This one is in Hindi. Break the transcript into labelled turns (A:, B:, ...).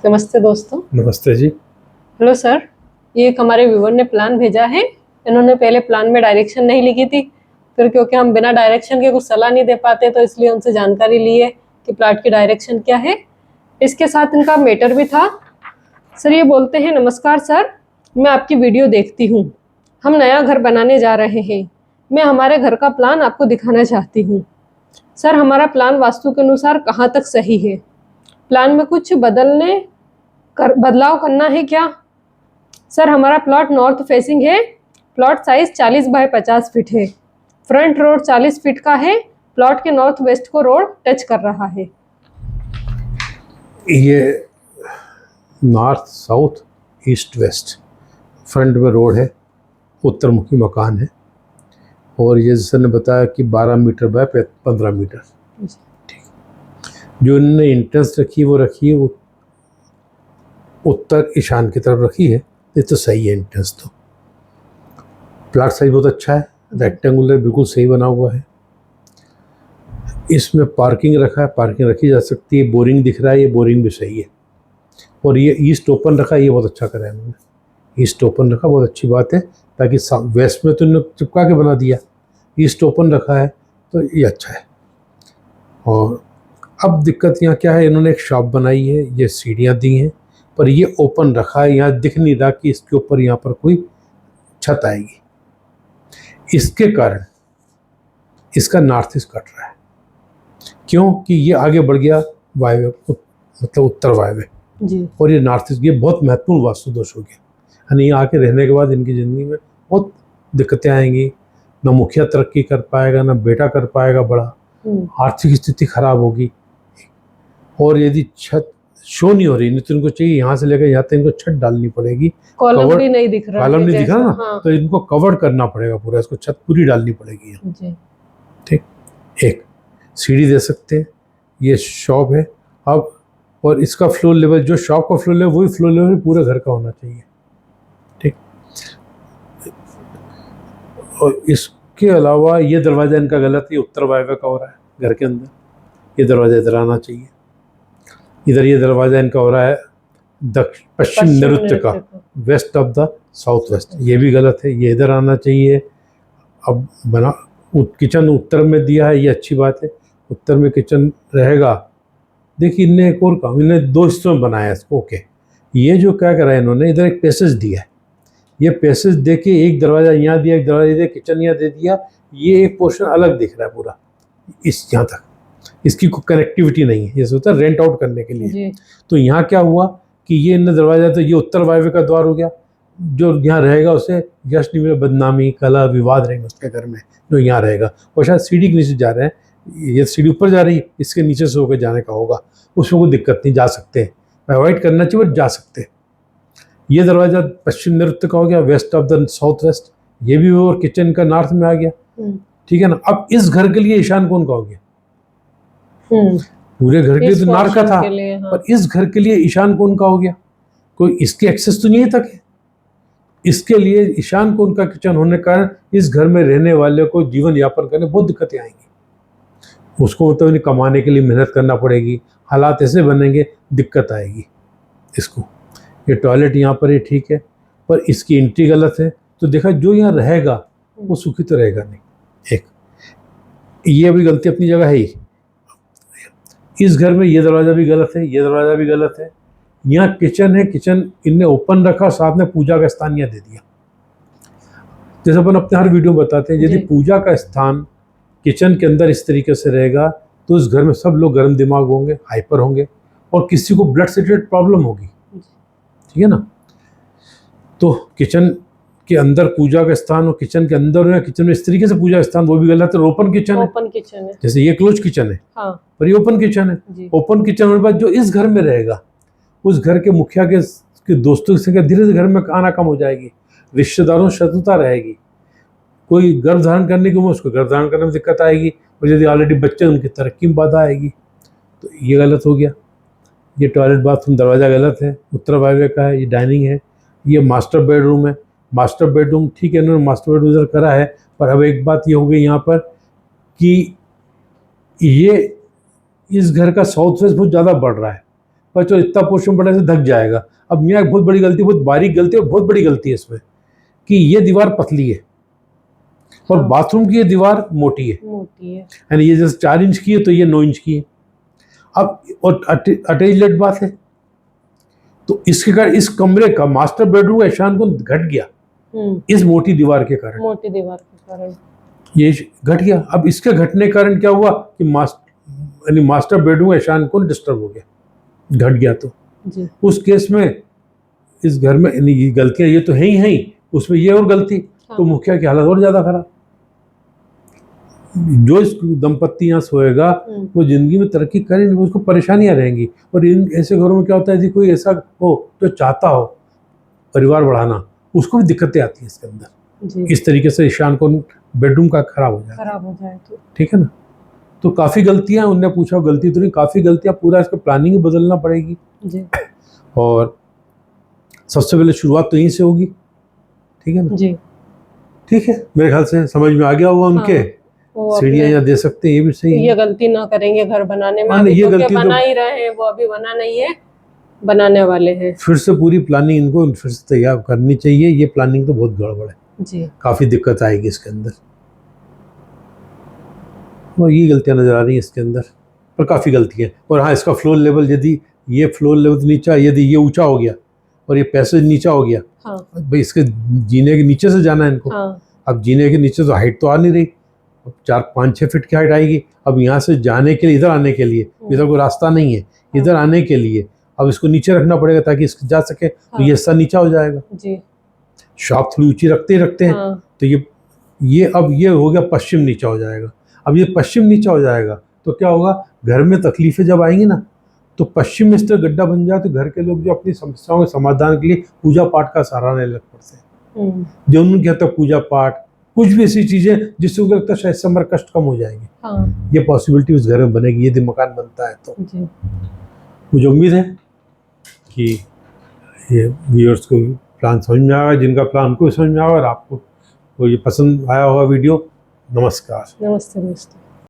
A: नमस्ते दोस्तों।
B: नमस्ते जी।
A: हेलो सर, ये एक हमारे व्यूवर ने प्लान भेजा है। इन्होंने पहले प्लान में डायरेक्शन नहीं लिखी थी, फिर क्योंकि हम बिना डायरेक्शन के कुछ सलाह नहीं दे पाते तो इसलिए उनसे जानकारी ली है कि प्लाट की डायरेक्शन क्या है। इसके साथ इनका मैटर भी था। सर ये बोलते हैं, नमस्कार सर, मैं आपकी वीडियो देखती हूँ। हम नया घर बनाने जा रहे हैं। मैं हमारे घर का प्लान आपको दिखाना चाहती हूँ। सर हमारा प्लान वास्तु के अनुसार कहाँ तक सही है? प्लान में कुछ बदलाव करना है क्या? सर हमारा प्लॉट नॉर्थ फेसिंग है। प्लॉट साइज 40 बाय 50 फीट है। फ्रंट रोड 40 फीट का है। प्लॉट के नॉर्थ वेस्ट को रोड टच कर रहा है।
B: ये north south east west front में रोड है, उत्तरमुखी मकान है और ये जैसे ने बताया कि 12 मीटर बाय 15 मीटर। ठीक, जो इन्होंने इंट्रेंस रखी वो रखी है उत्तर ईशान की तरफ रखी है। ये तो सही है इंट्रेंस। तो प्लाट साइज बहुत अच्छा है, रेक्टेंगुलर बिल्कुल सही बना हुआ है। इसमें पार्किंग रखा है, पार्किंग रखी जा सकती है। बोरिंग दिख रहा है, ये बोरिंग भी सही है। और ये ईस्ट ओपन रखा, ये बहुत अच्छा करा है इन्होंने। ईस्ट ओपन रखा बहुत अच्छी बात है, ताकि वेस्ट में तो इन्होंने चिपका के बना दिया, ईस्ट ओपन रखा है तो ये अच्छा है। और अब दिक्कत यहाँ क्या है, इन्होंने एक शॉप बनाई है, ये सीढ़ियाँ दी हैं पर ये ओपन रखा है। यहाँ दिख नहीं रहा कि इसके ऊपर यहाँ पर कोई छत आएगी। इसके कारण इसका नॉर्थ ईस्ट कट रहा है, क्योंकि ये आगे बढ़ गया वायव्य, मतलब उत्तर वायव्य जी। और ये नॉर्थ ईस्ट, ये बहुत महत्वपूर्ण वास्तु दोष हो गया। यानी यहाँ आके रहने के बाद इनकी ज़िंदगी में बहुत दिक्कतें आएंगी। ना मुखिया तरक्की कर पाएगा, ना बेटा कर पाएगा बड़ा, आर्थिक स्थिति खराब होगी। और यदि छत शो नहीं हो रही, नहीं तो इनको चाहिए यहाँ से लेकर यहाँ तक इनको छत डालनी पड़ेगी।
A: कॉलम भी नहीं दिख रहा,
B: कॉलम नहीं दिख रहा ना, हाँ। तो इनको कवर करना पड़ेगा पूरा, इसको छत पूरी डालनी पड़ेगी। ठीक, एक सीढ़ी दे सकते हैं, ये शॉप है। अब और इसका फ्लोर लेवल, जो शॉप का फ्लोर लेवल वही फ्लोर लेवल पूरे घर का होना चाहिए। ठीक, और इसके अलावा ये दरवाज़ा इनका गलत है, उत्तर वायव्य का हो रहा है घर के अंदर। ये दरवाज़ा इधर आना चाहिए। इधर ये दरवाज़ा इनका हो रहा है पश्चिम नैऋत्य का, west of the south west. ये भी गलत है, ये इधर आना चाहिए। अब बना किचन उत्तर में दिया है, ये अच्छी बात है, उत्तर में किचन रहेगा। देखिए इनने एक और काम, इन्होंने 2 हिस्सों में बनाया इसको। ओके, ये जो क्या करा है इन्होंने, इधर एक पैसेज दिया है। ये पैसेज दे के एक दरवाज़ा यहाँ दिया, एक दरवाजा दिया, किचन यहाँ दे दिया। ये एक पोर्शन अलग दिख रहा है पूरा इस यहाँ तक, इसकी कोई कनेक्टिविटी नहीं है। ये सोचा रेंट आउट करने के लिए। तो यहाँ क्या हुआ कि ये इन्हें दरवाज़ा, तो ये उत्तर वायव्य का द्वार हो गया। जो यहाँ रहेगा उसे यश नहीं मिले, बदनामी कलह विवाद रहेंगे उसके घर में जो यहाँ रहेगा। और शायद सीढ़ी के नीचे जा रहे हैं, ये सीढ़ी ऊपर जा रही है, इसके नीचे से होकर जाने का होगा, उसमें कोई दिक्कत नहीं, जा सकते हैं। अवॉइड करना चाहिए बट जा सकते हैं। ये दरवाज़ा पश्चिम नैऋत्य का हो गया, west of the south west. ये भी, और किचन का नॉर्थ में आ गया। ठीक है ना। अब इस घर के लिए ईशान कौन का हो गया? पूरे घर के लिए तो नॉर्थ का था, हाँ। पर इस घर के लिए ईशान कौन का हो गया? कोई इसकी एक्सेस तो नहीं तक है। इसके लिए ईशान कोण का किचन होने के कारण इस घर में रहने वाले को जीवन यापन करने बहुत दिक्कतें आएंगी। उसको मतलब नहीं, कमाने के लिए मेहनत करना पड़ेगी, हालात ऐसे बनेंगे, दिक्कत आएगी इसको। ये टॉयलेट यहाँ पर है, ठीक है, पर इसकी एंट्री गलत है। तो देखा, जो यहाँ रहेगा वो सुखी तो रहेगा नहीं। एक ये भी गलती अपनी जगह है ही। इस घर में ये दरवाज़ा भी गलत है, ये दरवाज़ा भी गलत है। यहाँ किचन है, किचन इनने ओपन रखा, साथ में पूजा का स्थान यहाँ दे दिया। जैसे अपन अपने हर वीडियो में बताते हैं, यदि पूजा का स्थान किचन के अंदर इस तरीके से रहेगा तो उस घर में सब लोग गर्म दिमाग होंगे, हाइपर होंगे, और किसी को ब्लड से रिलेटेड प्रॉब्लम होगी। ठीक है ना। तो किचन के अंदर पूजा का स्थान और किचन के अंदर है, किचन में इस तरीके से पूजा का स्थान, वो भी गलत है। ओपन किचन है, जैसे ये क्लोज किचन है, हाँ। पर ये ओपन किचन है। ओपन किचन होने के बाद जो इस घर में रहेगा, उस घर के मुखिया के दोस्तों से धीरे धीरे घर में आना कम हो जाएगी, रिश्तेदारों से शत्रुता रहेगी। कोई गर्भ धारण करने की उम्र, उसको गर्भ धारण करने में दिक्कत आएगी, और यदि ऑलरेडी बच्चे, उनकी तरक्की में बाधा आएगी। तो ये गलत हो गया। ये टॉयलेट बाथरूम दरवाज़ा गलत है, उत्तर वायव्य का है। ये डाइनिंग है, ये मास्टर बेडरूम है। मास्टर बेडरूम ठीक है, इन्होंने मास्टर बेडरूम इधर करा है, पर अब एक बात ये हो गई यहाँ पर कि ये इस घर का साउथ वेस्ट बहुत ज़्यादा बढ़ रहा है। पर चलो इतना पोर्शन बड़ा से ढक जाएगा। अब यहाँ एक बहुत बड़ी गलती, बहुत बारीक गलती और बहुत बड़ी गलती है इसमें कि ये दीवार पतली है और
A: हाँ।
B: बाथरूम की ये दीवार मोटी है,
A: मोटी है।
B: यानी ये जैसे 4 इंच की है तो ये 9 इंच की है। अब और अटैच बात है, तो इसके कारण इस कमरे का मास्टर बेडरूम का ईशान कोण घट गया इस मोटी दीवार के कारण।
A: मोटी दीवार के कारण
B: ये घट गया। अब इसके घटने के कारण क्या हुआ कि यानी मास्टर बेडरूम का ईशान कोण डिस्टर्ब हो गया, घट गया। तो
A: जी।
B: उस केस में इस घर में ये गलतियां ये तो है ही, उसमें ये और गलती,
A: हाँ।
B: तो मुखिया की हालत और ज्यादा खराब। जो इस दंपत्ति यहाँ सोएगा वो जिंदगी में तरक्की करेंगे, उसको परेशानियां रहेंगी। और इन ऐसे घरों में क्या होता है, यदि कोई ऐसा हो जो चाहता हो परिवार बढ़ाना, उसको भी दिक्कतें आती हैं इसके अंदर।
A: जी।
B: इस तरीके से ईशान कोण बेडरूम का खराब हो जाए
A: तो
B: ठीक है ना। तो काफ़ी गलतियां, उनने पूछा गलती तो नहीं, काफ़ी गलतियां, पूरा इसका प्लानिंग ही बदलना पड़ेगी।
A: जी।
B: और सबसे पहले शुरुआत तो यहीं से होगी, ठीक है ना
A: जी।
B: ठीक है, मेरे ख्याल से समझ में आ गया होगा उनके।
A: हाँ,
B: सीढ़ियाँ यहाँ दे सकते हैं, ये भी सही है।
A: ये गलती ना करेंगे घर बनाने में।
B: हाँ,
A: अभी
B: ये
A: तो
B: गलती
A: क्या
B: तो
A: बना ही रहे हैं, वो अभी बना नहीं है, बनाने वाले हैं।
B: फिर से पूरी प्लानिंग इनको फिर से तैयार करनी चाहिए। ये प्लानिंग तो बहुत गड़बड़ है
A: जी।
B: काफ़ी दिक्कत आएगी इसके अंदर, और ये गलतियाँ नज़र आ रही हैं इसके अंदर, पर काफ़ी गलती है। और हाँ, इसका फ्लोर लेवल, यदि ये फ्लोर लेवल नीचा, यदि ये ऊंचा हो गया और ये पैसेज नीचा हो गया,
A: हाँ।
B: भाई इसके जीने के नीचे से जाना है इनको।
A: हाँ।
B: अब जीने के नीचे तो हाइट तो आ नहीं रही, अब 4-5-6 फीट की हाइट आएगी। अब यहाँ से जाने के लिए, इधर आने के लिए, इधर कोई रास्ता नहीं है, इधर आने के लिए अब इसको नीचे रखना पड़ेगा ताकि इसको जा सके। तो ये हिस्सा नीचा हो जाएगा।
A: जी।
B: शॉप थोड़ी ऊंची रखते हैं। तो ये अब ये हो गया पश्चिम नीचा हो जाएगा। अब ये पश्चिम नीचा हो जाएगा तो क्या होगा, घर में तकलीफें जब आएंगी ना, तो पश्चिम में इस तरह गड्ढा बन जाए तो घर के लोग जो अपनी समस्याओं के समाधान के लिए पूजा पाठ का सहारा लेने लग पड़ते हैं। जो उन्होंने कहता है पूजा पाठ, कुछ भी ऐसी चीजें जिससे उनको लगता है शायद हमारा कष्ट कम हो जाएंगे।
A: हाँ।
B: ये पॉसिबिलिटी उस घर में बनेगी यदि मकान बनता है तो।
A: जी।
B: मुझे उम्मीद है कि ये व्यूअर्स को प्लान समझ में आएगा, जिनका प्लान को समझ में आएगा, और आपको ये पसंद आया होगा वीडियो। नमस्कार।
A: नमस्ते।